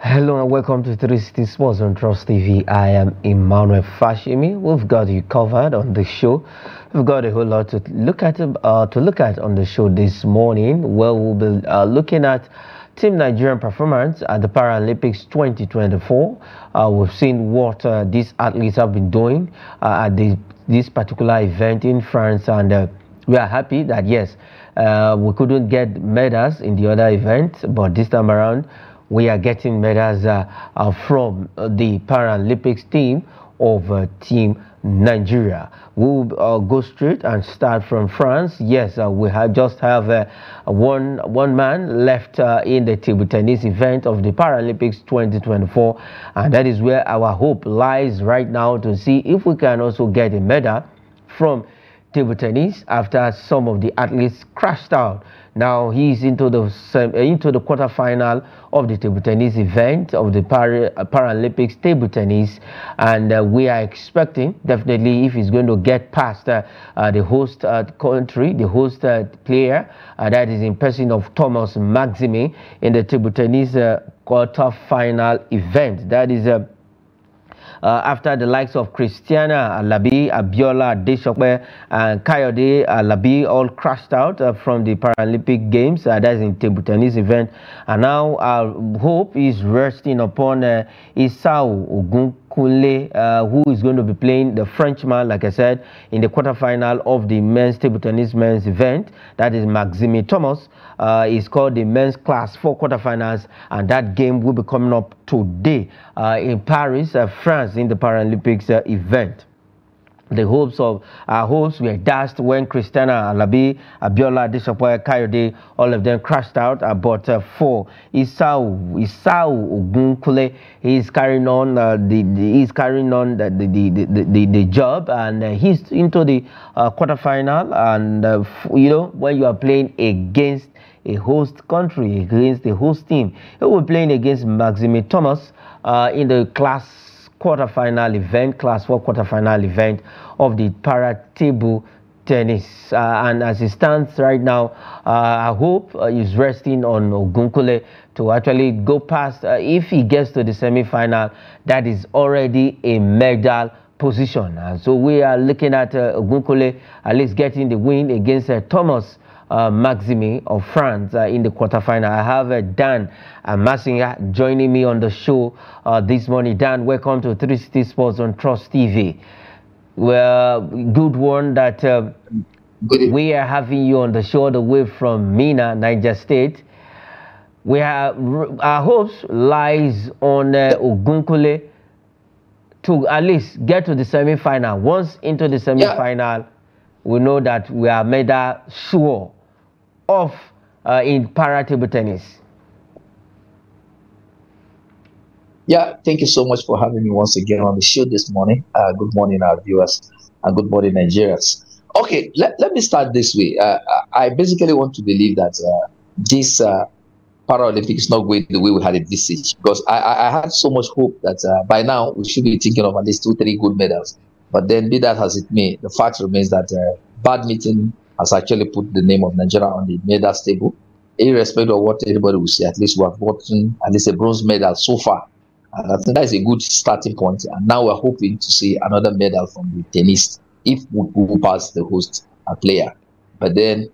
Hello and welcome to 360 Sports on Trust TV. I am Emmanuel Fashimi. We've got you covered on the show. We've got a whole lot to look at on the show this morning. Well, we'll be looking at Team Nigerian performance at the Paralympics 2024. We've seen what these athletes have been doing at this particular event in France, and we are happy that yes, we couldn't get medals in the other event, but this time around we are getting medals from the Paralympics team of Team Nigeria. We'll go straight and start from France. Yes, we just have one man left in the table tennis event of the Paralympics 2024, and that is where our hope lies right now, to see if we can also get a medal from table tennis after some of the athletes crashed out. Now he's into the quarterfinal of the table tennis event of the Paralympics table tennis, and we are expecting definitely, if he's going to get past the host country, the host player, that is in person of Thomas Maxime in the table tennis quarterfinal event. That is after the likes of Christiana Alabi, Abiola Deshope, and Kayode Alabi all crashed out from the Paralympic Games, that is in table tennis event. And now our hope is resting upon Isao Ogunkunle, who is going to be playing the Frenchman, like I said, in the quarterfinal of the men's table tennis men's event. That is Maxime Thomas. Is called the men's class 4 quarterfinals, and that game will be coming up today in Paris, France, in the Paralympics event. The hopes were dashed when Christiana Alabi, Abiola Deshope, Kayode, all of them crashed out. But for Isao Ogunkule, he's carrying on the job, and he's into the quarterfinal. And you know, when you are playing against a host country, against the host team, he will be playing against Maxime Thomas in the class 4 quarterfinal event of the para table tennis. And as it stands right now, I hope is resting on Ogunkule to actually go past. If he gets to the semi-final, that is already a medal position. So we are looking at Ogunkule at least getting the win against Thomas Maxime of France in the quarterfinal. I have Dan Masinga joining me on the show this morning. Dan, welcome to 360 Sports on Trust TV. Well, good one that we are having you on the show all the way from Mina, Niger State. We have our hopes lies on Ogunkule to at least get to the semi-final. Once into the semi-final, we know that we are medal sure of in para table tennis. Yeah, thank you so much for having me once again on the show this morning. Good morning, our viewers, and good morning, Nigerians. Okay, let me start this way. I basically want to believe that this Paralympics is not going the way we had envisaged, because I had so much hope that by now we should be thinking of at least 2-3 good medals. But then, be that as it may, the fact remains that badminton has actually put the name of Nigeria on the medals table. Irrespective of what anybody will say, at least we have gotten at least a bronze medal so far. And I think that is a good starting point. And now we're hoping to see another medal from the tennis if we go past the host player. But then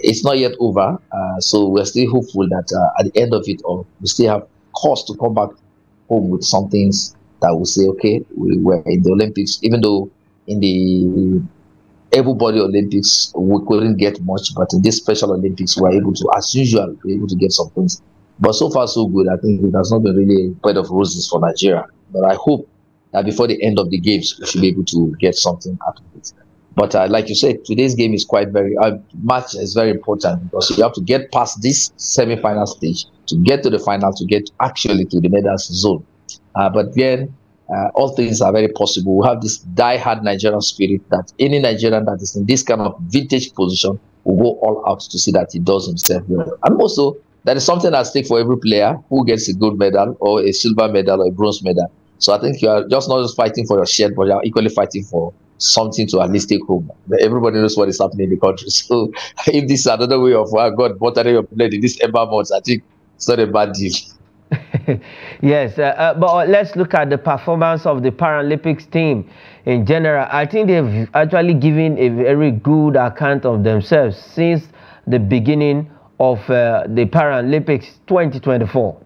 it's not yet over. So we're still hopeful that at the end of it all, we still have cause to come back home with some things that will say, okay, we were in the Olympics, even though in the everybody Olympics we couldn't get much, but in this special Olympics we were able to, as usual, be able to get some things. But so far so good. I think it has not been really a bed of roses for Nigeria. But I hope that before the end of the games we should be able to get something out of it. But like you said, today's game is quite match is very important, because you have to get past this semi-final stage to get to the final, to get actually to the medals zone. But then all things are very possible. We have this die-hard Nigerian spirit that any Nigerian that is in this kind of vintage position will go all out to see that he does himself well. And also, there is something at stake for every player who gets a gold medal or a silver medal or a bronze medal. So I think you are just not just fighting for your shirt, but you are equally fighting for something to at least take home. Everybody knows what is happening in the country. So if this is another way of God watering your blood in this Ember months, I think it's not a bad deal. Yes, but let's look at the performance of the Paralympics team in general. I think they've actually given a very good account of themselves since the beginning of the Paralympics 2024.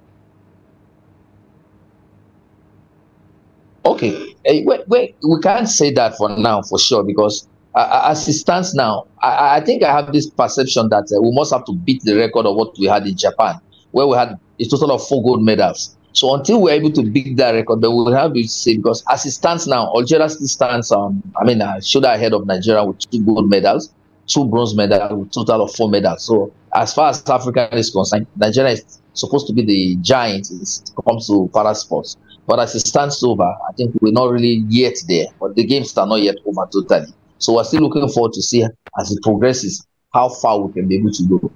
Okay, we can't say that for now for sure because as it stands now, I think I have this perception that we must have to beat the record of what we had in Japan, where we had a total of 4 gold medals. So until we're able to beat that record, then we'll have to say because as it stands now, Algeria still stands shoulder ahead of Nigeria with 2 gold medals, 2 bronze medals, with total of 4 medals. So as far as Africa is concerned, Nigeria is supposed to be the giant when it comes to para sports. But as it stands over, I think we're not really yet there. But the games are not yet over totally. So we're still looking forward to see as it progresses how far we can be able to go.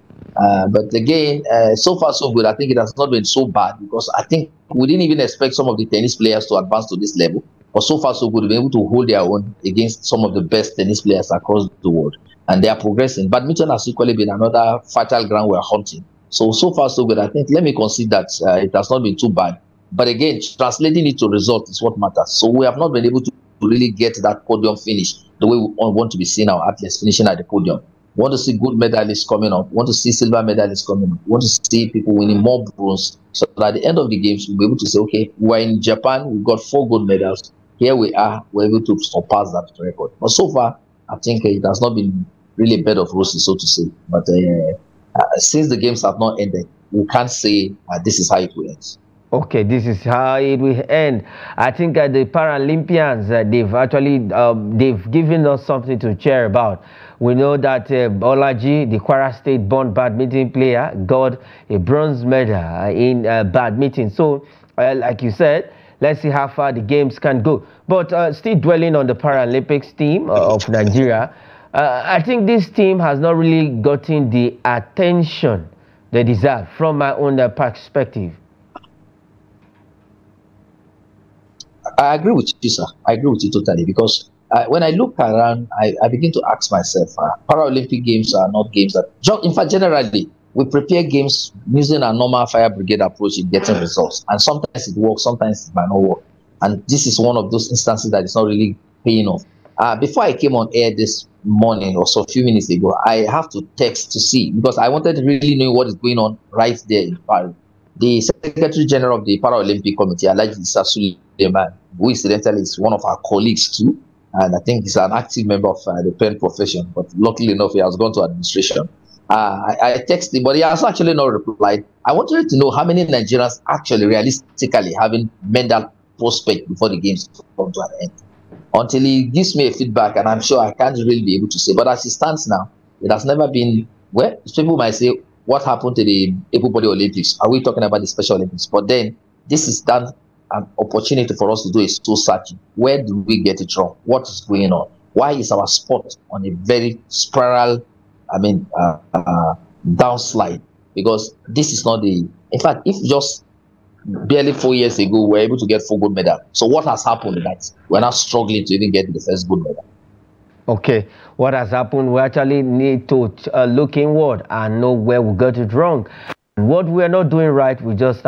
But again, so far so good. I think it has not been so bad because I think we didn't even expect some of the tennis players to advance to this level. But so far so good, we've been able to hold their own against some of the best tennis players across the world. And they are progressing. Badminton has equally been another fertile ground we're hunting. So far so good. I think let me concede that it has not been too bad. But again, translating it to results is what matters. So we have not been able to really get that podium finish the way we want to be seeing our athletes finishing at the podium. We want to see good medalists coming up. We want to see silver medalists coming up. We want to see people winning more bronze. So at the end of the games, we'll be able to say, okay, we're in Japan. We've got 4 gold medals. Here we are. We're able to surpass that record. But so far, I think it has not been really a bed of roses, so to say. But since the games have not ended, we can't say this is how it will end. Okay, this is how it will end. I think the Paralympians, they've actually they've given us something to cheer about. We know that Bolaji, the Kwara State-born badminton player, got a bronze medal in badminton. So, like you said, let's see how far the games can go. But still dwelling on the Paralympics team of Nigeria, I think this team has not really gotten the attention they deserve from my own perspective. I agree with you, sir. I agree with you totally because when I look around, I begin to ask myself, Paralympic games are not games that, in fact, generally, we prepare games using a normal fire brigade approach in getting results. And sometimes it works, sometimes it might not work. And this is one of those instances that is not really paying off. Before I came on air this morning or so a few minutes ago, I have to text to see because I wanted to really know what is going on right there in Paris. The Secretary General of the Paralympic Committee, Alhaji Issa Suleiman, who incidentally is one of our colleagues too, and I think he's an active member of the pen profession, but luckily enough, he has gone to administration. I texted him, but he has actually not replied. I wanted to know how many Nigerians actually realistically having medal prospect before the games come to an end. Until he gives me a feedback, and I'm sure I can't really be able to say, but as it stands now, it has never been, well, people might say, what happened to the able-body Olympics? Are we talking about the Special Olympics? But then this is done an opportunity for us to do a soul searching. Where do we get it wrong? What is going on? Why is our sport on a very spiral, downslide? Because this is not the, in fact, if just barely 4 years ago we were able to get 4 gold medals. So what has happened that we're now struggling to even get the first gold medal? Okay, what has happened? We actually need to look inward and know where we got it wrong. What we're not doing right, we just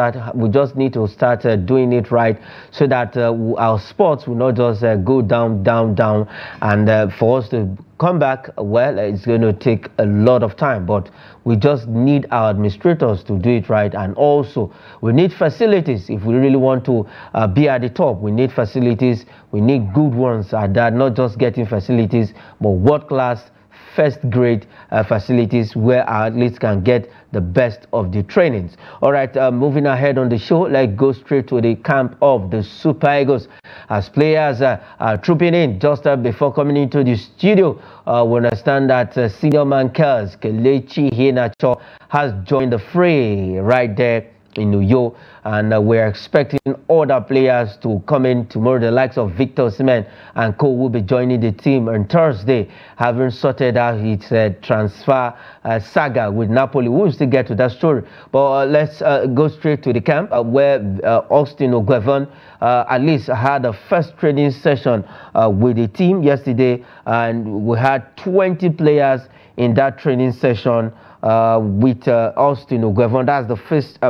need to start doing it right so that our sports will not just go down, and for us to come back, well, it's going to take a lot of time, but we just need our administrators to do it right. And also we need facilities. If we really want to be at the top, we need facilities. We need good ones that not just getting facilities, but world-class first grade facilities where our athletes can get the best of the trainings. All right, moving ahead on the show, let's go straight to the camp of the Super Eagles. As players are trooping in just before coming into the studio, we understand that senior man Kelechi Iheanacho has joined the fray right there in New York, and we're expecting other players to come in tomorrow. The likes of Victor Osimhen and co will be joining the team on Thursday, having sorted out its transfer saga with Napoli. We'll still get to that story, but let's go straight to the camp where Austin Eguavoen at least had a first training session with the team yesterday, and we had 20 players in that training session. with Austin Eguavoen. That's the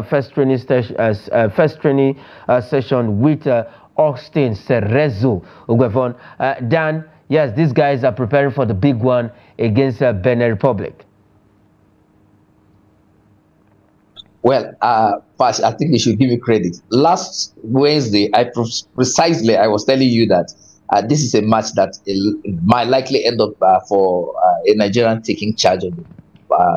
first training session with Austin Eguavoen. Dan, yes, these guys are preparing for the big one against Benin Republic. Well, Pash, I think they should give you credit. Last Wednesday, I was telling you that this is a match that might likely end up for a Nigerian taking charge of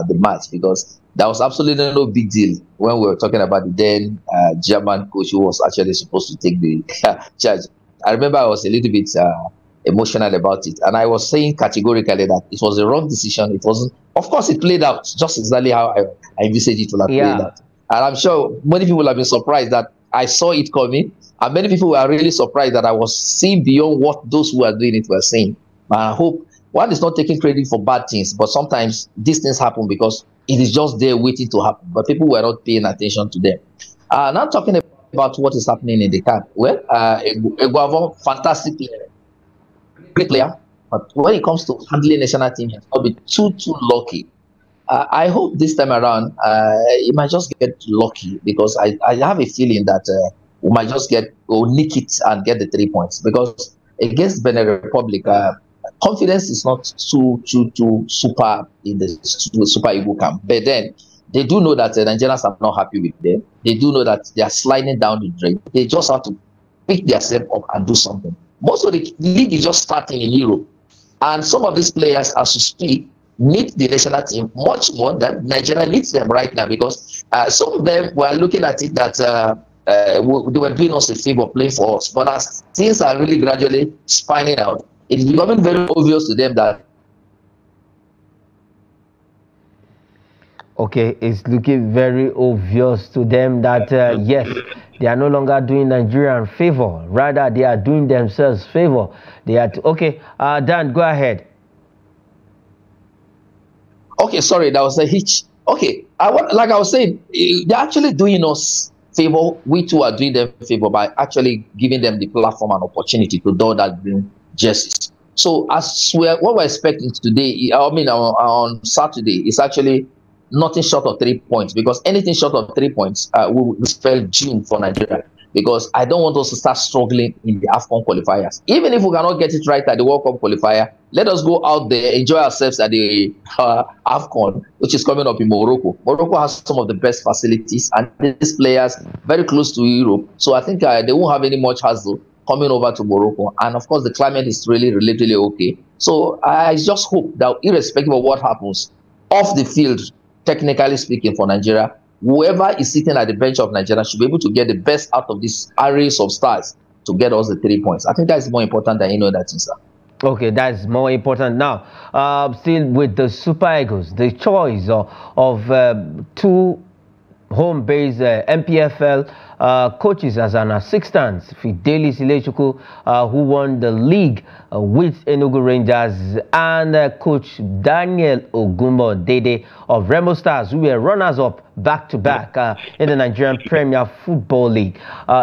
the match, because there was absolutely no big deal when we were talking about the then German coach who was actually supposed to take the charge. I remember I was a little bit emotional about it, and I was saying categorically that it was a wrong decision. It wasn't. Of course, it played out just exactly how I envisaged it to have played out. And I'm sure many people have been surprised that I saw it coming, and many people were really surprised that I was seeing beyond what those who are doing it were saying. And I hope one is not taking credit for bad things, but sometimes these things happen because it is just there waiting to happen, but people were not paying attention to them. Now talking about what is happening in the camp. Well, Eguavoen, fantastic player, great player, but when it comes to handling national team, he has not been too lucky. I hope this time around he might just get lucky, because I have a feeling that we might just nick it and get the 3 points, because against Benin Republic, confidence is not too super in the Super Eagles camp. But then they do know that the Nigerians are not happy with them. They do know that they are sliding down the drain. They just have to pick themselves up and do something. Most of the league is just starting in Europe, and some of these players, as you speak, need the national team much more than Nigeria needs them right now, because some of them were looking at it that they were doing us a favor playing for us. But as things are really gradually spinning out, it's becoming very obvious to them that. Okay, it's looking very obvious to them that yes, they are no longer doing Nigerian favor. Rather, they are doing themselves favor. They are okay. Dan, go ahead. Okay, sorry, that was a hitch. Okay, like I was saying, they're actually doing us favor. We too are doing them favor by actually giving them the platform and opportunity to do that green jerseys. So as what we're expecting today, I mean on Saturday, is actually nothing short of 3 points, because anything short of 3 points will spell June for Nigeria. Because I don't want us to start struggling in the AFCON qualifiers. Even if we cannot get it right at the World Cup qualifier, let us go out there, enjoy ourselves at the AFCON, which is coming up in Morocco. Morocco has some of the best facilities, and these players very close to Europe. So I think they won't have any much hassle coming over to Morocco. And of course, the climate is really relatively okay. So I just hope that irrespective of what happens off the field, technically speaking, for Nigeria, whoever is sitting at the bench of Nigeria should be able to get the best out of this arrays of stars to get us the 3 points. I think that's more important than that, sir. Okay, that's more important. Now, still with the Super Eagles, the choice of two home-based MPFL coaches as an assistant, Fidelis Ilechukwu, who won the league with Enugu Rangers, and coach Daniel Ogumbo Dede of Remo Stars, who were runners-up back-to-back in the Nigerian Premier Football League.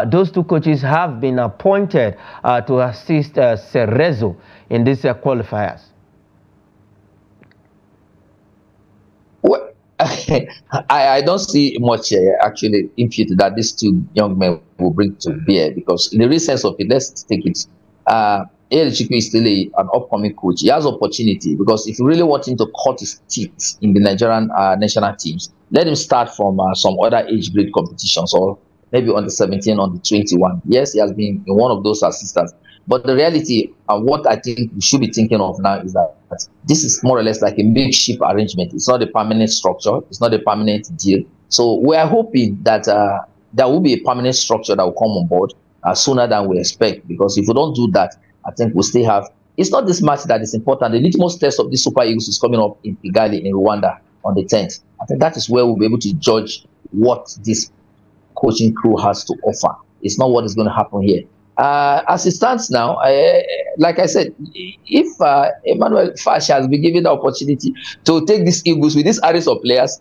Those two coaches have been appointed to assist Cerezo in these qualifiers. I don't see much actually impute that these two young men will bring to bear, because in the real sense of it, let's take it. Ilechukwu is still an upcoming coach. He has opportunity, because if you really want him to cut his teeth in the Nigerian national teams, let him start from some other age grade competitions, or maybe on the 17, on the 21. Yes, he has been in one of those assistants. But the reality, and what I think we should be thinking of now, is that this is more or less like a makeshift arrangement. It's not a permanent structure. It's not a permanent deal. So we are hoping that there will be a permanent structure that will come on board sooner than we expect. Because if we don't do that, I think we'll still have. It's not this match that is important. The litmus test of the Super Eagles is coming up in Kigali, in Rwanda, on the 10th. I think that is where we'll be able to judge what this coaching crew has to offer. It's not what is going to happen here. As it stands now, like I said, if Emmanuel Fash has been given the opportunity to take these Eagles with these arrays of players,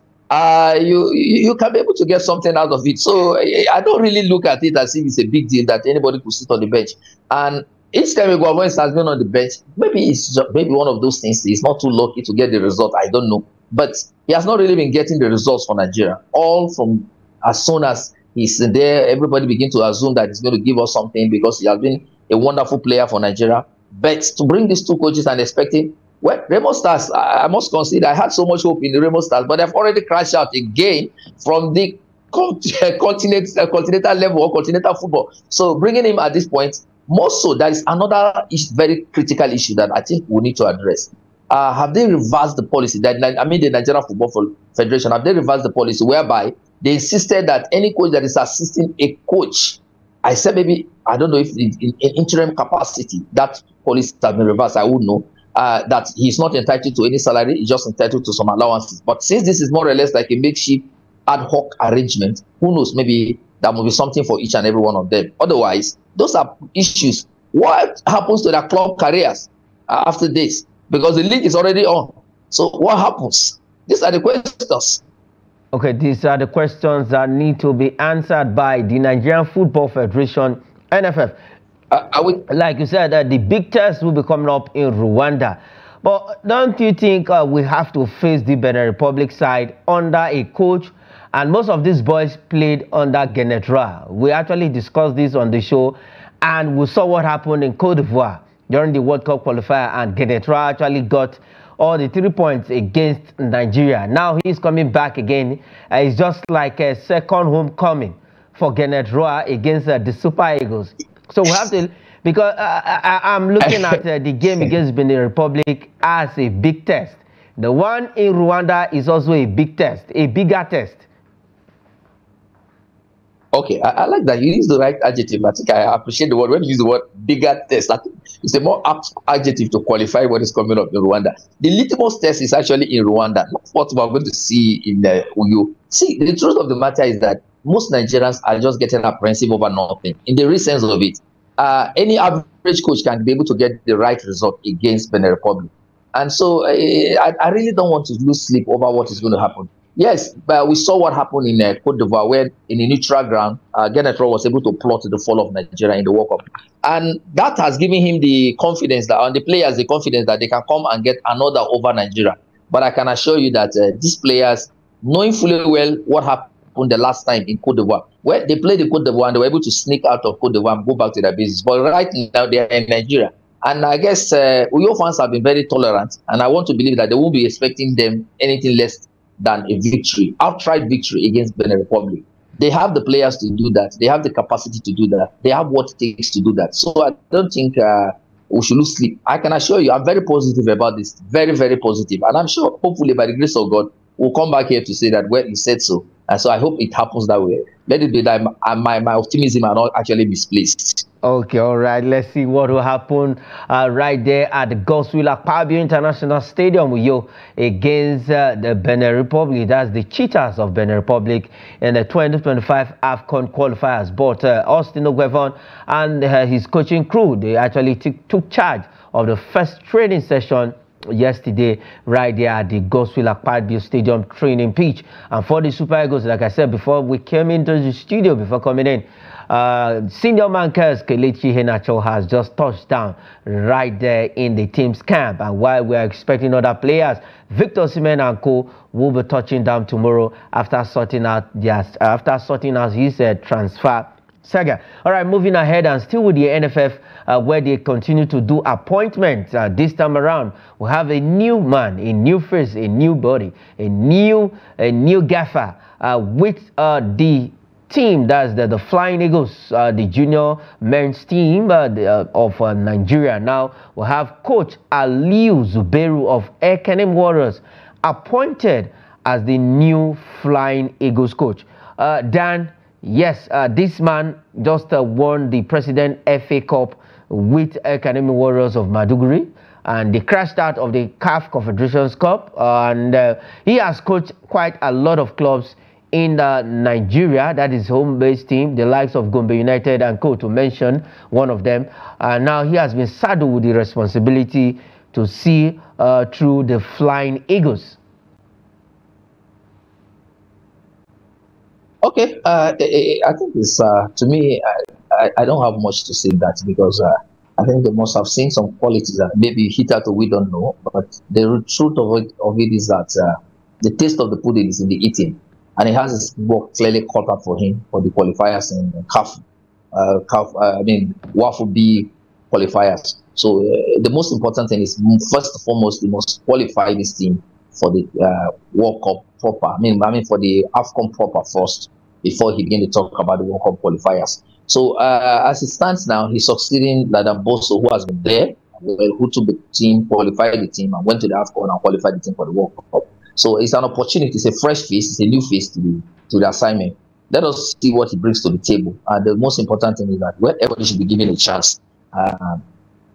you can be able to get something out of it. So I don't really look at it as if it's a big deal that anybody could sit on the bench. And each time Eguavoen has been on the bench, maybe it's just, maybe one of those things. He's not too lucky to get the result. I don't know. but he has not really been getting the results for Nigeria. All from as soon as he's there, everybody begins to assume that he's going to give us something because he has been a wonderful player for Nigeria. But to bring these two coaches and expecting, well, Remo Stars, I must consider, I had so much hope in the Remo Stars, but they've already crashed out again from the continental level or continental football. So bringing him at this point, more so, that is another very critical issue that I think we need to address. Have they reversed the policy? The Nigeria Football Federation, have they reversed the policy whereby they insisted that any coach that is assisting a coach, I said maybe, I don't know if in interim capacity, that policy has been reversed, I wouldn't know, that he's not entitled to any salary, he's just entitled to some allowances. But since this is more or less like a makeshift ad hoc arrangement, who knows, maybe there will be something for each and every one of them. Otherwise, those are issues. What happens to their club careers after this? Because the league is already on. So what happens? These are the questions. Okay, these are the questions that need to be answered by the Nigerian Football Federation, NFF. Like you said, the big test will be coming up in Rwanda. But don't you think we have to face the Benin Republic side under a coach? And most of these boys played under Genetra. We actually discussed this on the show, and we saw what happened in Cote d'Ivoire during the World Cup qualifier, and Genetra actually got all the 3 points against Nigeria. Now he's coming back again. It's just like a second homecoming for Genetra against the Super Eagles. So we have to, because I'm looking at the game against Benin Republic as a big test. The one in Rwanda is also a big test, a bigger test. Okay, I like that. You use the right adjective. I think I appreciate the word. When you use the word bigger test, I think it's a more apt adjective to qualify what is coming up in Rwanda. The litmus test is actually in Rwanda, not what we're going to see in the Uyo. See, the truth of the matter is that most Nigerians are just getting apprehensive over nothing. In the real sense of it, any average coach can be able to get the right result against Benin Republic. And so I really don't want to lose sleep over what is going to happen. Yes, but we saw what happened in Cote d'Ivoire, where in a neutral ground, Genetra was able to plot the fall of Nigeria in the World Cup. And that has given him the confidence, that, and the players the confidence that they can come and get another over Nigeria. But I can assure you that these players, knowing fully well what happened the last time in Cote d'Ivoire, where they played in Cote d'Ivoire and they were able to sneak out of Cote d'Ivoire and go back to their bases. But right now, they are in Nigeria. And I guess Uyo fans have been very tolerant, and I want to believe that they won't be expecting them anything less than a victory, outright victory against Benin Republic. They have the players to do that. They have the capacity to do that. They have what it takes to do that. So I don't think we should lose sleep. I can assure you, I'm very positive about this. Very, very positive. And I'm sure, hopefully, by the grace of God, we'll come back here to say that, well, he said so. And so I hope it happens that way. Let it be that my optimism are not actually misplaced. Okay, all right. Let's see what will happen right there at the Godswill Akpabio International Stadium against the Benin Republic. That's the Cheetahs of Benin Republic in the 2025 AFCON qualifiers. But Austin Eguavoen and his coaching crew, they actually took charge of the first training session yesterday right there at the Godswill Akpabio Stadium training pitch. And for the Super Eagles, like I said before we came into the studio, before coming in, senior man Kelechi Iheanacho has just touched down right there in the team's camp. And while we are expecting other players, Victor Osimhen and co will be touching down tomorrow after sorting out his transfer saga. All right, moving ahead and still with the NFF, where they continue to do appointments. This time around, we have a new man, a new face, a new body, a new gaffer with the team. That's the Flying Eagles, the junior men's team of Nigeria. Now we have Coach Aliu Zubairu of Ekanem Warriors appointed as the new Flying Eagles coach. Dan, yes, this man just won the President FA Cup with Academy Warriors of Maduguri, and they crashed out of the CAF Confederations Cup, and he has coached quite a lot of clubs in Nigeria. That is home-based team, the likes of Gombe United and co, to mention one of them. And now he has been saddled with the responsibility to see through the Flying Eagles. Okay, I think it's, to me, I don't have much to say that, because I think they must have seen some qualities that maybe hit out we don't know. But the truth of it is that The taste of the pudding is in the eating, and he has his work clearly cut out for him for the qualifiers in WAFU B qualifiers. So the most important thing is, first and foremost, we must qualify this team for the World Cup proper. I mean for the AFCON proper first, before he begin to talk about the World Cup qualifiers. So as it stands now, he's succeeding Ladan Boso, who has been there, who took the team, qualified the team, and went to the AFCON and qualified the team for the World Cup. So it's an opportunity, it's a fresh face, it's a new face to the assignment. Let us see what he brings to the table. And the most important thing is that everybody should be given a chance.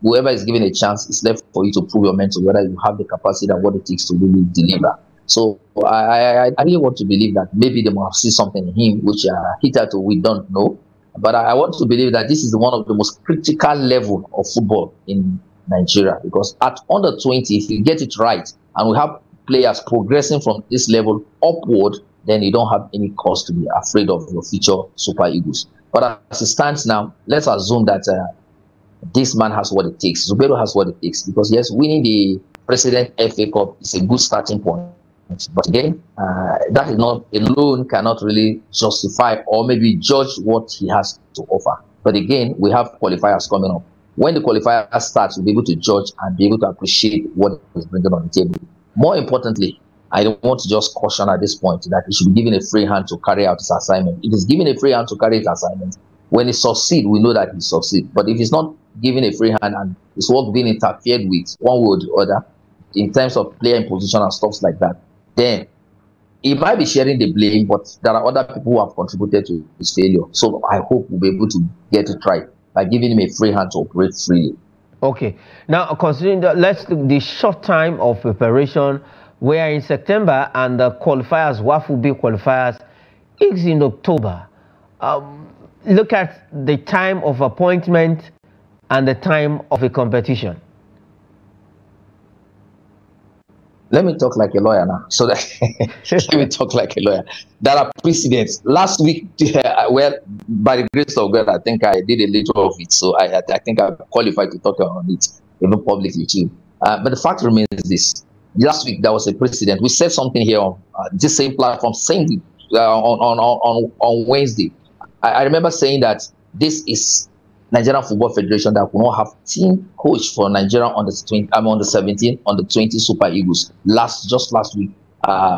Whoever is given a chance, it's left for you to prove your mental, whether you have the capacity and what it takes to really deliver. So I really want to believe that maybe they must see something in him, which hitherto we don't know. But I want to believe that this is one of the most critical level of football in Nigeria, because at under 20, if you get it right, and we have players progressing from this level upward, then you don't have any cause to be afraid of your future Super Eagles. But as it stands now, let's assume that this man has what it takes. Zubero has what it takes, because yes, winning the President FA Cup is a good starting point. But again, that is not alone cannot really justify or maybe judge what he has to offer. But again, we have qualifiers coming up. When the qualifiers starts, we'll be able to judge and be able to appreciate what is bringing on the table. More importantly, I don't want to just caution at this point that he should be given a free hand to carry out his assignment. If he's given a free hand to carry his assignment, when he succeeds, we know that he succeeds. But if he's not given a free hand and his work being interfered with one way or the other, in terms of player in position and stuff like that, then he might be sharing the blame, but there are other people who have contributed to his failure. So I hope we'll be able to get it right by giving him a free hand to operate freely. Okay. Now, considering the short time of preparation, we are in September and the qualifiers, WAFU B qualifiers, is in October. Look at the time of appointment and the time of a competition. Let me talk like a lawyer now. So that let me talk like a lawyer. There are precedents. Last week, well, by the grace of God, I think I did a little of it. So I think I'm qualified to talk on it, even publicly too. But the fact remains this. Last week, there was a precedent. We said something here on this same platform, saying on Wednesday. I remember saying that this is Nigerian Football Federation that will not have team coach for Nigeria on the 17, on the 20 Super Eagles. Just last week,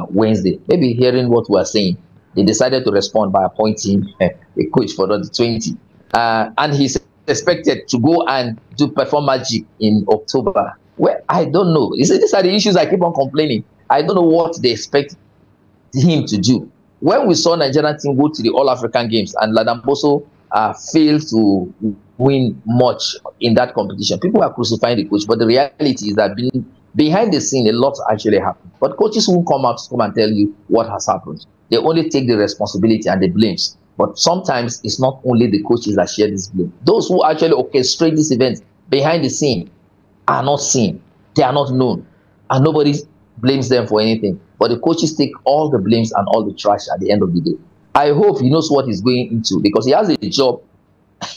Wednesday. Maybe hearing what we are saying, they decided to respond by appointing a coach for the 20. And he's expected to go and perform magic in October. Well, I don't know. You see, these are the issues I keep on complaining. I don't know what they expect him to do. When we saw Nigerian team go to the All-African Games and Ladan Boso failed to win much in that competition, people are crucifying the coach. But the reality is that behind the scene, a lot actually happened. But coaches won't come and tell you what has happened. They only take the responsibility and the blames. But sometimes it's not only the coaches that share this blame. Those who actually orchestrate this event behind the scene are not seen. They are not known. And nobody blames them for anything. But the coaches take all the blames and all the trash at the end of the day. I hope he knows what he's going into, because he has a job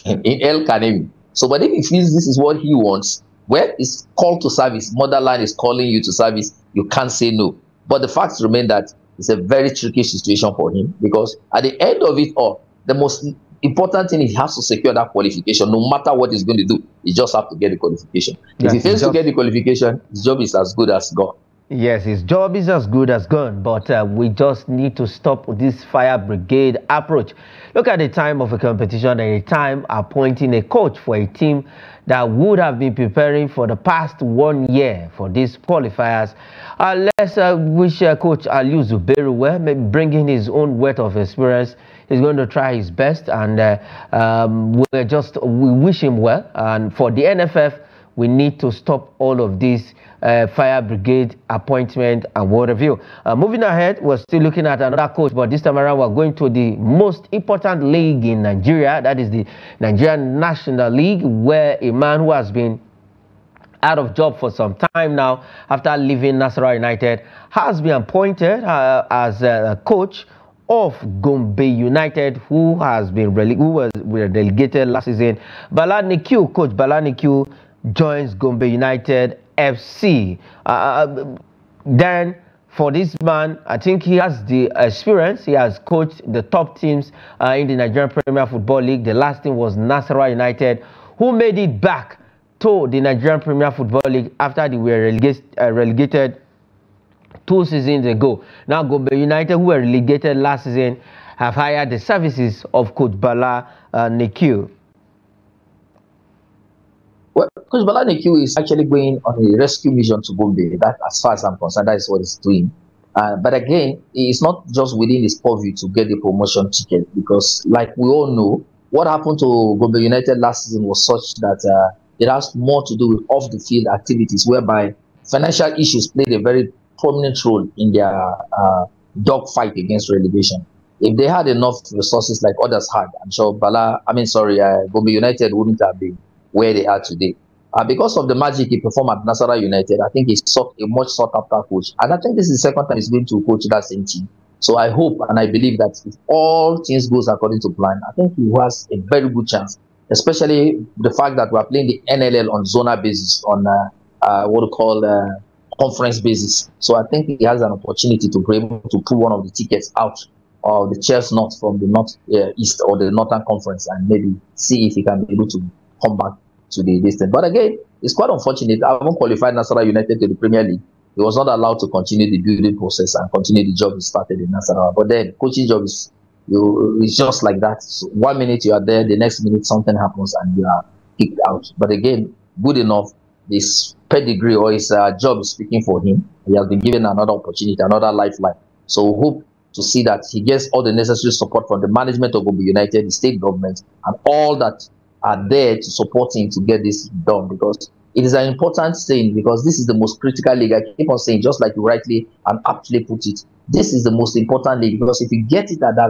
in El Kanemi. So, but if he feels this is what he wants, well, it's called to service. Motherland is calling you to service. You can't say no. But the facts remain that it's a very tricky situation for him, because at the end of it all, the most important thing is he has to secure that qualification. No matter what he's going to do, he just has to get the qualification. If he fails to get the qualification, his job is as good as gone. Yes, his job is as good as gone, but we just need to stop this fire brigade approach. Look at the time of a competition and the time appointing a coach for a team that would have been preparing for the past 1 year for these qualifiers. Let's wish Coach Aliu Zubero well, maybe bringing his own weight of experience. He's going to try his best, and we wish him well. And for the NFF, we need to stop all of this fire brigade appointment and what have you. Moving ahead, we're still looking at another coach, but this time around we're going to the most important league in Nigeria. That is the Nigerian National League, where a man who has been out of job for some time now after leaving Nasarawa United has been appointed as a coach of Gombe United, who was relegated last season. Coach Bala Nikiu joins Gombe United FC. Then for this man. I think he has the experience. He has coached the top teams in the Nigerian Premier Football League. The last team was Nasarawa United, who made it back to the Nigerian Premier Football League after they were relegated 2 seasons ago. Now, Gombe United, who were relegated last season, have hired the services of Coach Bala Nekil. Well, Coach Bala Nekil is actually going on a rescue mission to Gombe. That, as far as I'm concerned, that is what he's doing. But again, it's not just within his purview to get the promotion ticket, because, like we all know, what happened to Gombe United last season was such that it has more to do with off-the-field activities, whereby financial issues played a very prominent role in their dogfight against relegation. If they had enough resources like others had, I'm sure Gombe United wouldn't have been where they are today. Because of the magic he performed at Nasarawa United, I think he's a much sought-after coach. And I think this is the second time he's going to coach that same team. So I hope and I believe that if all things goes according to plan, I think he has a very good chance, especially the fact that we're playing the NLL on zonal basis, on what we call conference basis. So I think he has an opportunity to be able to pull one of the tickets out of the chestnut from the North East or the Northern Conference, and maybe see if he can be able to come back to the distance. But again, it's quite unfortunate. I haven't qualified Nasarawa United to the Premier League. He was not allowed to continue the building process and continue the job he started in Nasarawa. But then coaching job is it's just like that. So 1 minute you are there, the next minute something happens and you are kicked out. But again, good enough. His pedigree or his job is speaking for him. He has been given another opportunity, another lifeline. So hope to see that he gets all the necessary support from the management of Gombe United, the state government, and all that are there to support him to get this done, because it is an important thing, because this is the most critical league. I keep on saying, just like you rightly and aptly put it, this is the most important league, because if you get it at that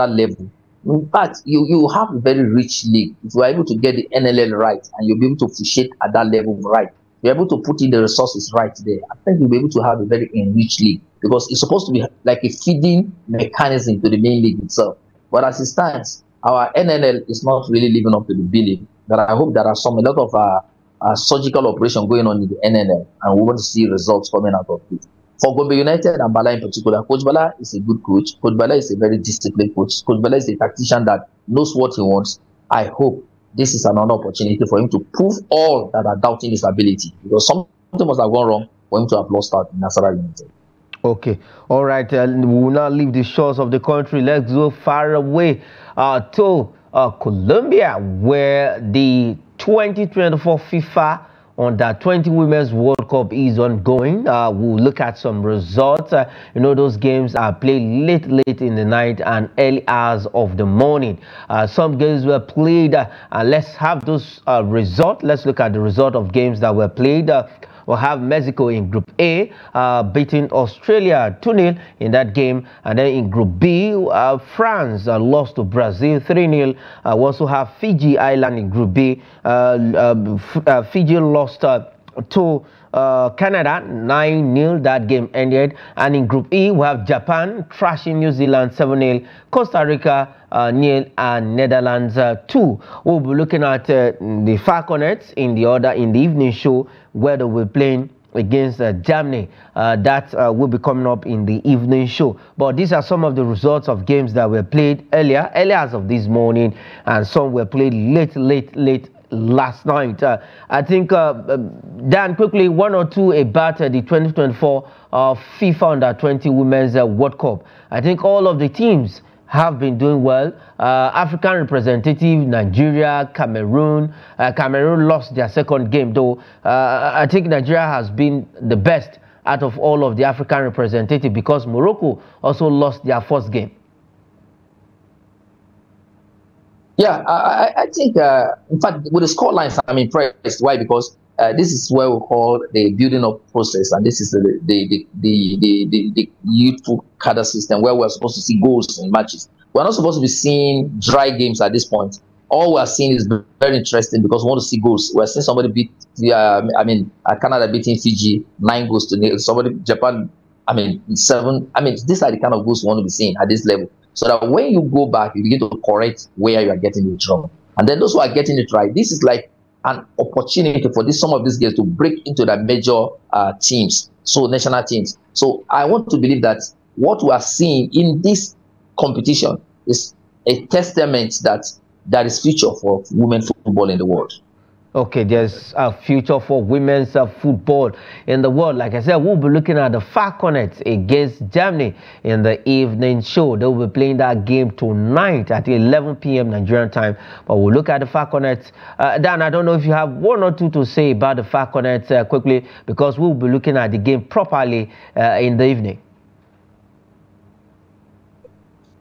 level, in fact, you have a very rich league. If you are able to get the NLL right and you'll be able to officiate at that level right, you're able to put in the resources right there, I think you'll be able to have a very enriched league, because it's supposed to be like a feeding mechanism to the main league itself. But as it stands, our NNL is not really living up to the billing. But I hope there are a lot of surgical operation going on in the NNL, and we want to see results coming out of it. For Gombe United and Bala in particular, Coach Bala is a good coach. Coach Bala is a very disciplined coach. Coach Bala is a tactician that knows what he wants. I hope this is another opportunity for him to prove all that are doubting his ability, because something must have gone wrong for him to have lost out in Nasarawa United. Okay, all right. We will now leave the shores of the country. Let's go far away to Colombia, where the 2024 FIFA Under-20 Women's World Cup is ongoing. We'll look at some results. Those games are played late in the night and early hours of the morning. Some games were played, and let's have those results. Let's look at the result of games that were played. We'll have Mexico in Group A beating Australia 2-0 in that game. And then in Group B, France lost to Brazil 3-0. We also have Fiji Island in Group B. Fiji lost to Canada 9-0. That game ended. And in Group E, we have Japan thrashing New Zealand 7-0. Costa Rica 0 and Netherlands 2. We'll be looking at the Falconets in the evening show, where they will be playing against Germany. That will be coming up in the evening show. But these are some of the results of games that were played earlier as of this morning, and some were played late last night. I think Dan, quickly, one or two about the 2024 FIFA Under-20 Women's World Cup. I think all of the teams have been doing well. African representative, Nigeria, Cameroon. Cameroon lost their second game, though. I think Nigeria has been the best out of all of the African representative, because Morocco also lost their first game. Yeah, I think, in fact, with the score lines, I'm impressed. Why? Because this is what we call the building up process, and this is the youthful cadre system, where we're supposed to see goals in matches. We're not supposed to be seeing dry games at this point. All we're seeing is very interesting, because we want to see goals. We're seeing somebody beat, Canada beating Fiji 9-0. Japan, 7. These are the kind of goals we want to be seeing at this level, so that when you go back, you begin to correct where you are getting it wrong. And then those who are getting it right, this is like an opportunity for some of these girls to break into the major teams so national teams. So I want to believe that what we are seeing in this competition is a testament that there is future for women football in the world. Okay, there's a future for women's football in the world. Like I said, we'll be looking at the Falconets against Germany in the evening show. They'll be playing that game tonight at 11 p.m. Nigerian time. But we'll look at the Falconets. Dan, I don't know if you have one or two to say about the Falconets quickly, because we'll be looking at the game properly in the evening.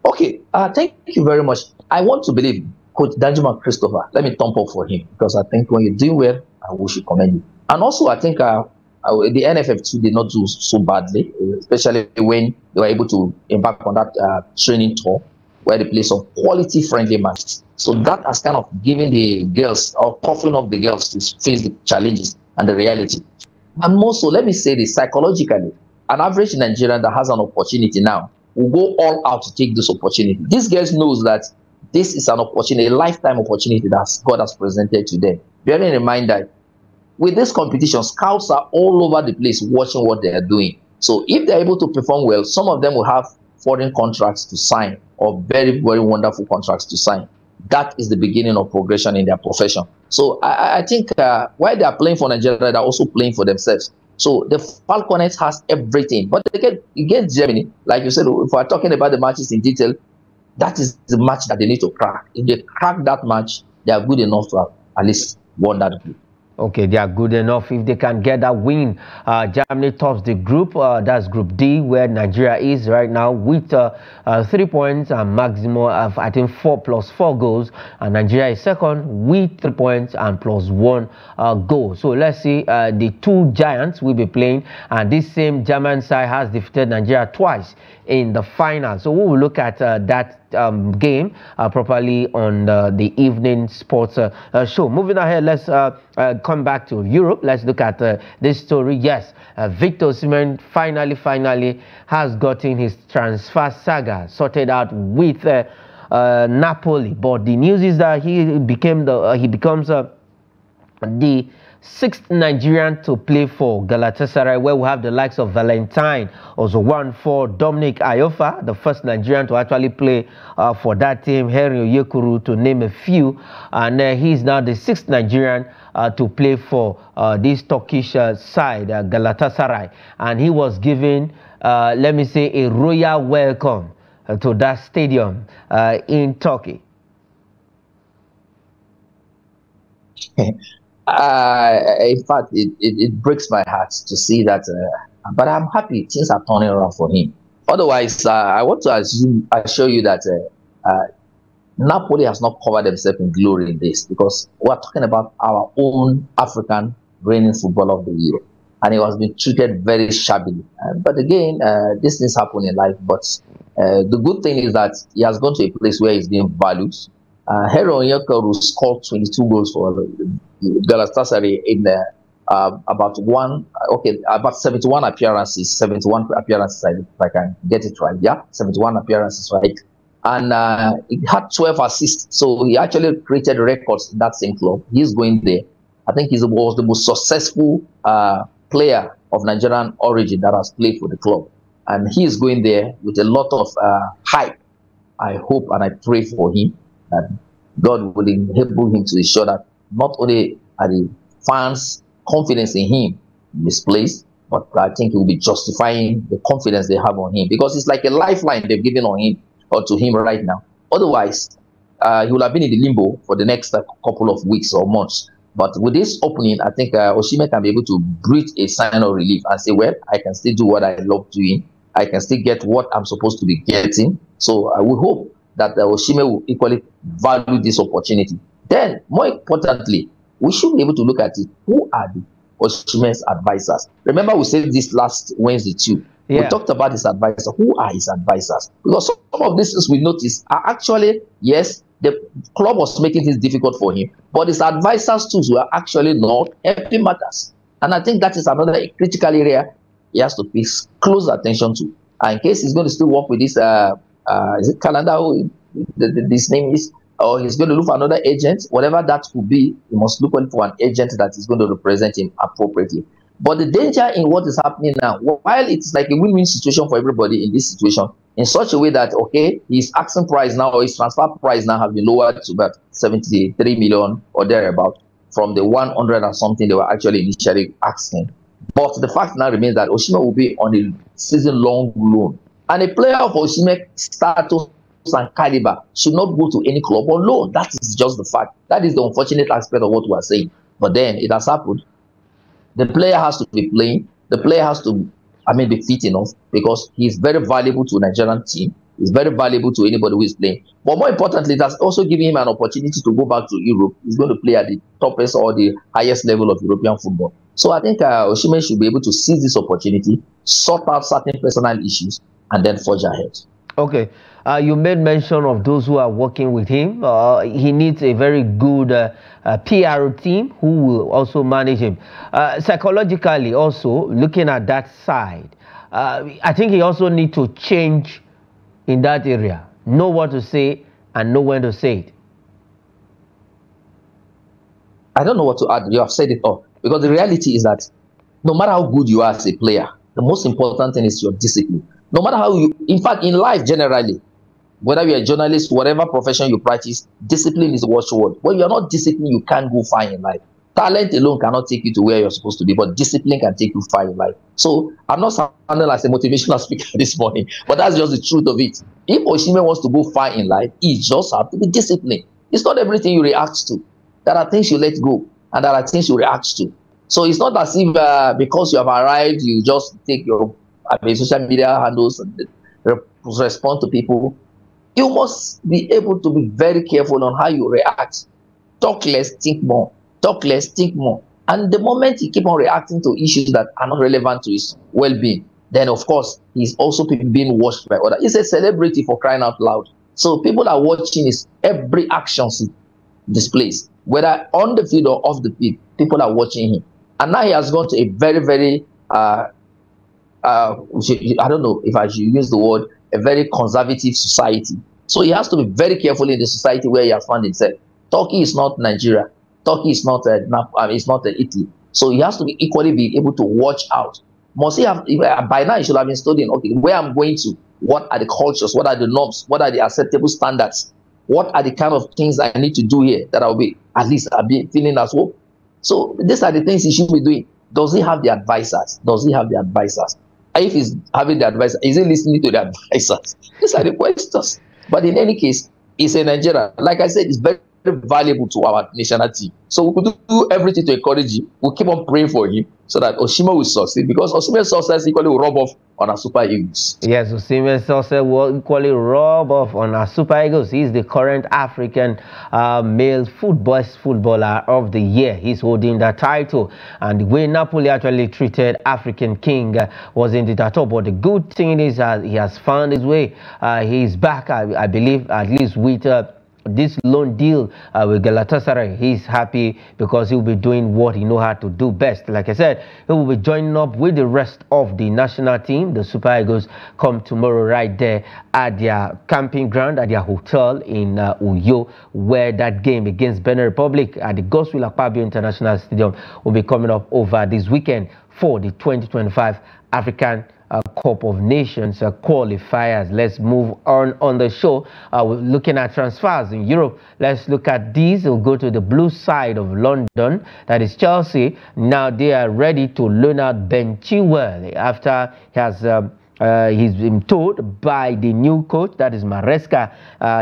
Okay, thank you very much. I want to believe Coach Danjuma Christopher. Let me thump up for him, because I think when you do well, we should commend you. And also, I think the NFF too did not do so badly, especially when they were able to embark on that training tour where they play some quality friendly matches. So that has kind of given the girls, or toughened up the girls to face the challenges and the reality. And also, let me say this, psychologically, an average Nigerian that has an opportunity now will go all out to take this opportunity. These girls knows that this is an opportunity, a lifetime opportunity that God has presented to them. Bearing in mind that with this competition, scouts are all over the place watching what they are doing. So if they're able to perform well, some of them will have foreign contracts to sign, or very, very wonderful contracts to sign. That is the beginning of progression in their profession. So I think while they are playing for Nigeria, they're also playing for themselves. So the Falconets has everything. But against Germany, like you said, if we're talking about the matches in detail, that is the match that they need to crack. If they crack that match, they are good enough to have at least won that group. Okay, they are good enough if they can get that win. Germany tops the group. That's Group D, where Nigeria is right now with 3 points and maximum of, I think, 4 plus 4 goals. And Nigeria is second with 3 points and plus 1 goal. So let's see, the two giants will be playing. And this same German side has defeated Nigeria twice in the final. So we will look at that game properly on the evening sports show. Moving ahead, let's come back to Europe. Let's look at this story. Yes, Victor Osimhen finally has gotten his transfer saga sorted out with Napoli. But the news is that he becomes the 6th Nigerian to play for Galatasaray, where we have the likes of Valentine, also one for Dominic Ayofa, the first Nigerian to actually play for that team, Henry Oyekuru, to name a few. And he's now the 6th Nigerian to play for this Turkish side, Galatasaray. And he was given, let me say, a royal welcome to that stadium in Turkey. In fact, it breaks my heart to see that, but I'm happy things are turning around for him. Otherwise, I want to assure you that Napoli has not covered themselves in glory in this, because we're talking about our own African reigning footballer of the year, and he has been treated very shabbily. But again, these things happen in life. But the good thing is that he has gone to a place where he's being valued. Hero Onyeka scored 22 goals for Galatasaray in about 71 appearances, if I can get it right. Yeah, 71 appearances, right? And he had 12 assists. So he actually created records in that same club. He's going there. I think he was the most successful player of Nigerian origin that has played for the club. And he is going there with a lot of hype. I hope and I pray for him that God will enable him to ensure that not only are the fans' confidence in him misplaced, but I think he will be justifying the confidence they have on him, because it's like a lifeline they've given on him or to him right now. Otherwise, he will have been in the limbo for the next couple of weeks or months. But with this opening, I think Osimhen can be able to breathe a sign of relief and say, well, I can still do what I love doing. I can still get what I'm supposed to be getting. So I would hope that Osimhen will equally value this opportunity. Then, more importantly, we should be able to look at it. Who are the Osimhen's advisors? Remember, we said this last Wednesday too. Yeah. We talked about his advisors. Who are his advisors? Because some of these things we noticed are actually, yes, the club was making things difficult for him, but his advisors too were actually not helping matters. And I think that is another critical area he has to pay close attention to. And in case he's going to still work with this, is it Canada? This name is, or he's going to look for another agent, whatever that could be. He must look for an agent that is going to represent him appropriately. But the danger in what is happening now, while it's like a win-win situation for everybody in this situation, in such a way that, okay, his asking price now, or his transfer price now have been lowered to about 73 million or thereabout from the 100 and something they were actually initially asking. But the fact now remains that Osimhen will be on a season-long loan. And a player of Osimhen's status and caliber should not go to any club on loan. That is just the fact. That is the unfortunate aspect of what we are saying. But then it has happened. The player has to be playing. The player has to, be fit enough, because he's very valuable to a Nigerian team. He's very valuable to anybody who is playing. But more importantly, that's also giving him an opportunity to go back to Europe. He's going to play at the toppest or the highest level of European football. So I think Osimhen should be able to seize this opportunity, sort out certain personal issues, and then forge ahead. Okay. You made mention of those who are working with him. He needs a very good PR team who will also manage him. Psychologically also, looking at that side, I think he also needs to change in that area. Know what to say and know when to say it. I don't know what to add. You have said it all. Because the reality is that no matter how good you are as a player, the most important thing is your discipline. No matter how you, in fact, in life generally, whether you're a journalist, whatever profession you practice, discipline is the watchword. When you're not disciplined, you can't go far in life. Talent alone cannot take you to where you're supposed to be, but discipline can take you far in life. So I'm not sounding as a motivational speaker this morning, but that's just the truth of it. If Osimhen wants to go far in life, he just has to be disciplined. It's not everything you react to. There are things you let go, and there are things you react to. So it's not as if because you have arrived, you just take your social media handles and respond to people. You must be able to be very careful on how you react. Talk less, think more. Talk less, think more. And the moment you keep on reacting to issues that are not relevant to his well-being, then of course he's also being watched by others. He's a celebrity, for crying out loud. So people are watching his every action he displays, whether on the field or off the field. People are watching him. And now he has gone to a very, very, I don't know if I should use the word, a very conservative society. So he has to be very careful in the society where he has found himself. Turkey is not Nigeria. Turkey is not it's not Italy. So he has to be equally be able to watch out. Must he have, by now he should have been studying, okay, where I'm going to, what are the cultures, what are the norms, what are the acceptable standards, what are the kind of things I need to do here that I'll be, at least I'll be feeling as well. So these are the things he should be doing. Does he have the advisors? Does he have the advisors? If he's having the advisor, is he listening to the advisors? These are the questions. But in any case, he's a Nigerian. Like I said, it's very valuable to our national team. So we could do everything to encourage him. We'll keep on praying for him so that Osimhen will succeed, because Osimhen's success equally will rub off on our Super Eagles. Yes, Osimhen's success will equally rub off on our Super Eagles. He's the current African male footballer of the year. He's holding that title. And the way Napoli actually treated African King wasn't it at all. But the good thing is he has found his way. He's back, I believe, at least with this loan deal with Galatasaray. He's happy because he'll be doing what he knows how to do best. Like I said, he will be joining up with the rest of the national team. The Super Eagles come tomorrow right there at their camping ground, at their hotel in Uyo, where that game against Benin Republic at the Godswill Akpabio International Stadium will be coming up over this weekend for the 2025 African Cup of Nations qualifiers. Let's move on the show. We're looking at transfers in Europe. Let's look at these. We'll go to the blue side of London. That is Chelsea. Now they are ready to loan out Ben Chilwell after he has he's been told by the new coach, that is Maresca,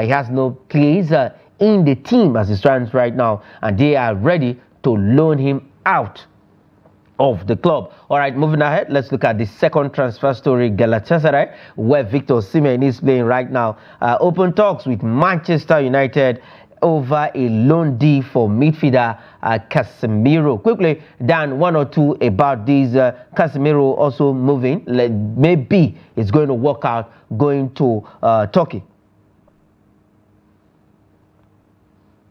he has no place in the team as it stands right now, and they are ready to loan him out of the club. All right, moving ahead, let's look at the second transfer story, Galatasaray, where Victor Osimhen is playing right now. Open talks with Manchester United over a loan deal for midfielder Casemiro. Quickly, Dan, one or two about these. Casemiro also moving. Maybe it's going to work out going to Turkey.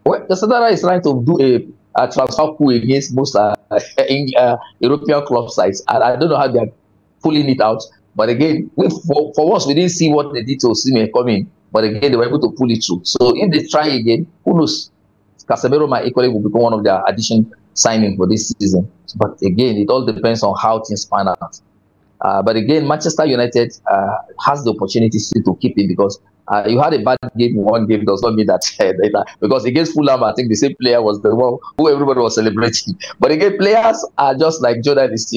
Well, Galatasaray is trying to do a transfer coup against most European club sides. And I don't know how they're pulling it out. But again, for once, we didn't see what they did to Osimhen coming. But again, they were able to pull it through. So if they try again, who knows? Casemiro might equally will become one of their addition signing for this season. But again, it all depends on how things pan out. But again, Manchester United has the opportunity still to keep him, because you had a bad game in one game does not mean that, because against Fulham, I think the same player was the one who everybody was celebrating. But again, players are just like journalists.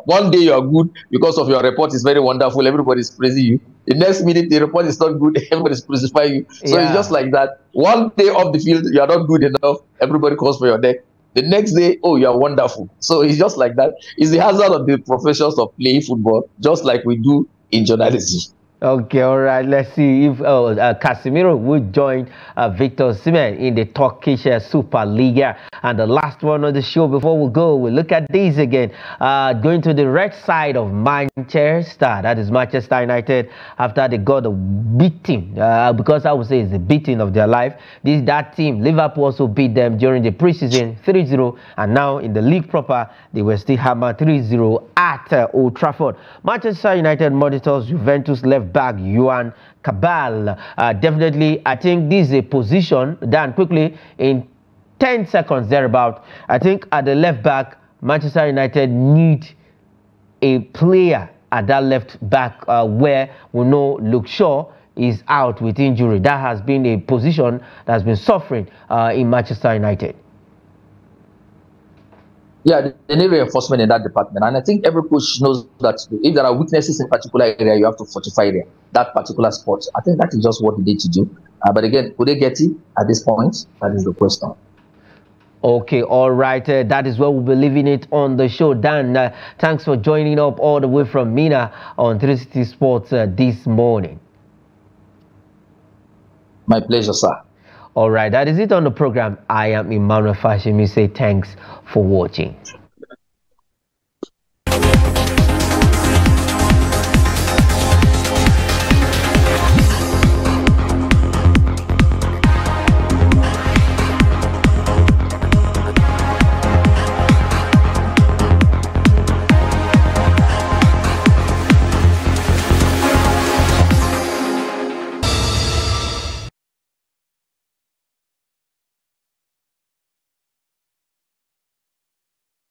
One day you are good because of your report is very wonderful, everybody is praising you. The next minute the report is not good, everybody is crucifying you. So it's just like that. One day off the field, you are not good enough, everybody calls for your neck. The next day, oh, you are wonderful. So it's just like that. It's the hazard of the professions of playing football, just like we do in journalism. Okay, all right. Let's see if Casemiro would join Victor Osimhen in the Turkish Superliga. And the last one on the show before we go, we'll look at these again. Going to the red side of Manchester, that is Manchester United, after they got a beating, because I would say it's the beating of their life. That team, Liverpool also beat them during the preseason 3-0, and now in the league proper, they were still hammered 3-0 at Old Trafford. Manchester United monitors Juventus left back Yohan Cabal. Definitely, I think this is a position, Dan, quickly, in 10 seconds thereabout. I think at the left back, Manchester United need a player at that left back where we know Luke Shaw is out with injury. That has been a position that has been suffering in Manchester United. Yeah, they need reinforcement in that department. And I think every coach knows that if there are weaknesses in a particular area, you have to fortify that particular spot. I think that is just what they need to do. But again, could they get it at this point? That is the question. Okay, all right. That is where we'll be leaving it on the show. Dan, thanks for joining up all the way from Mina on 360 Sports this morning. My pleasure, sir. All right, that is it on the program. I am Emmanuel Fashimi. Say thanks for watching.